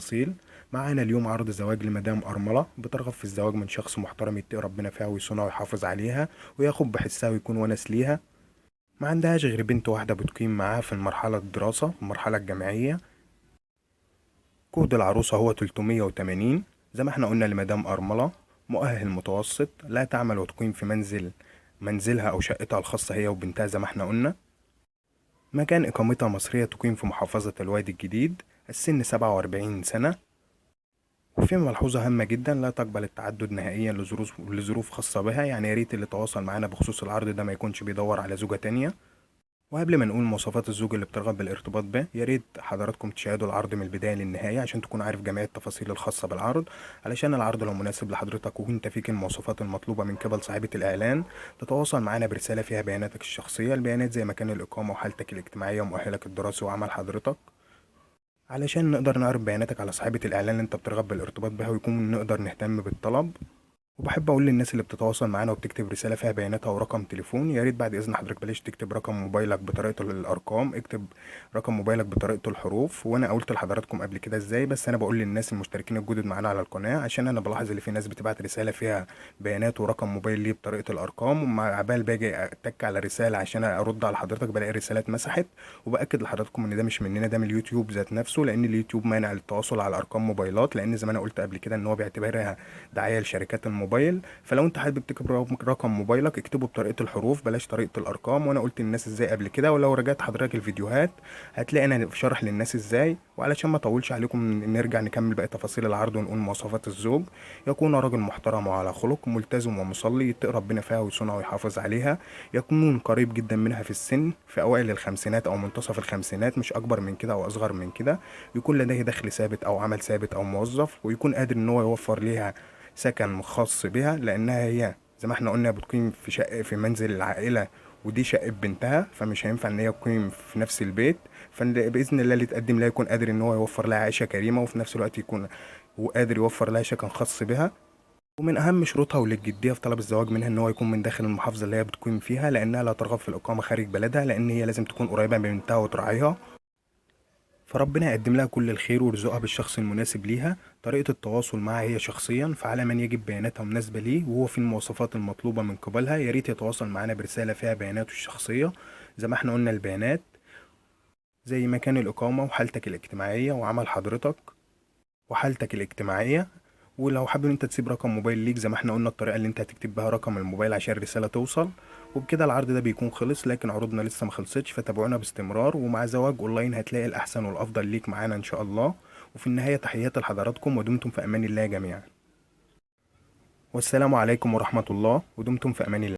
تفاصيل. معانا اليوم عرض زواج لمدام أرملة بترغب في الزواج من شخص محترم يتقي ربنا فيها ويصونها ويحافظ عليها وياخد بحسها ويكون ونس ليها. ما عندهاش غير بنت واحدة بتقيم معاها في المرحلة الدراسة المرحلة الجامعية. كود العروسة هو 380. زي ما احنا قلنا لمدام أرملة، مؤهل متوسط، لا تعمل وتقيم في منزلها أو شقتها الخاصة هي وبنتها زي ما احنا قلنا. مكان إقامتها مصرية، تقيم في محافظة الوادي الجديد. السن 47 سنة. وفي ملحوظة هامة جدا، لا تقبل التعدد نهائيا لظروف خاصة بها، يعني يا ريت اللي تواصل معانا بخصوص العرض ده ما يكونش بيدور على زوجة تانية. وقبل ما نقول مواصفات الزوج اللي بترغب بالارتباط به، يا ريت حضراتكم تشاهدوا العرض من البداية للنهاية عشان تكون عارف جميع التفاصيل الخاصة بالعرض، علشان العرض لو مناسب لحضرتك وانت فيك المواصفات المطلوبة من قبل صاحبة الإعلان، تتواصل معانا برسالة فيها بياناتك الشخصية، البيانات زي مكان الإقامة وحالتك الاجتماعية ومؤهلك الدراسي وعمل حضرتك، علشان نقدر نعرف بياناتك على صاحبة الإعلان اللي انت بترغب بالارتباط بها ويكون نقدر نهتم بالطلب. وبحب اقول للناس اللي بتتواصل معانا وبتكتب رساله فيها بياناتها ورقم تليفون، يا ريت بعد اذن حضرتك بلاش تكتب رقم موبايلك بطريقه الارقام، اكتب رقم موبايلك بطريقه الحروف. وانا قلت لحضراتكم قبل كده ازاي، بس انا بقول للناس المشتركين الجدد معانا على القناه، عشان انا بلاحظ ان في ناس بتبعت رساله فيها بيانات ورقم موبايل ليه بطريقه الارقام، ومع عبال باجي اتك على الرساله عشان ارد على حضرتك بلاقي الرساله اتمسحت. وباكد لحضراتكم ان ده مش مننا، ده من اليوتيوب ذات نفسه، لان اليوتيوب مانع التواصل على ارقام موبايلات، لان زي ما انا قلت قبل كده ان هو بيعتبرها دعايه لشركات الموبايل. فلو انت حابب تكتب رقم موبايلك اكتبه بطريقه الحروف بلاش طريقه الارقام، وانا قلت للناس ازاي قبل كده، ولو رجعت حضرتك الفيديوهات هتلاقي انا شرح للناس ازاي. وعلشان ما اطولش عليكم نرجع نكمل باقي تفاصيل العرض ونقول مواصفات الزوج. يكون راجل محترم وعلى خلق، ملتزم ومصلي، يتقي ربنا فيها ويصونها ويحافظ عليها. يكون قريب جدا منها في السن، في اوائل الخمسينات او منتصف الخمسينات، مش اكبر من كده او اصغر من كده. يكون لديه دخل ثابت او عمل ثابت او موظف، ويكون قادر ان هو يوفر ليها سكن خاص بها، لانها هي زي ما احنا قلنا بتقيم في شقة في منزل العائلة، ودي شقة بنتها، فمش هينفع ان هي تقيم في نفس البيت. فبإذن الله اللي يتقدم لها يكون قادر ان هو يوفر لها عيشة كريمة، وفي نفس الوقت يكون وقادر يوفر لها سكن خاص بها. ومن أهم شروطها وللجدية في طلب الزواج منها إن هو يكون من داخل المحافظة اللي هي بتقيم فيها، لأنها لا ترغب في الإقامة خارج بلدها، لأن هي لازم تكون قريبة من بنتها وتراعيها. فربنا يقدم لها كل الخير ويرزقها بالشخص المناسب ليها. طريقة التواصل معها هي شخصيا، فعلى من يجب بياناتها مناسبة ليه وهو في المواصفات المطلوبة من قبلها، يا ريت يتواصل معنا برسالة فيها بياناته الشخصية. زي ما احنا قلنا البيانات زي مكان الإقامة وحالتك الاجتماعية وعمل حضرتك وحالتك الاجتماعية. ولو حابب انت تسيب رقم موبايل ليك، زي ما احنا قلنا الطريقة اللي انت هتكتب بها رقم الموبايل عشان الرسالة توصل. وبكده العرض ده بيكون خلص، لكن عروضنا لسه ما خلصتش، فتابعونا باستمرار. ومع زواج اونلاين هتلاقي الاحسن والافضل ليك معانا ان شاء الله. وفي النهاية تحياتي لحضراتكم، ودمتم في امان الله جميعا. والسلام عليكم ورحمة الله، ودمتم في امان الله.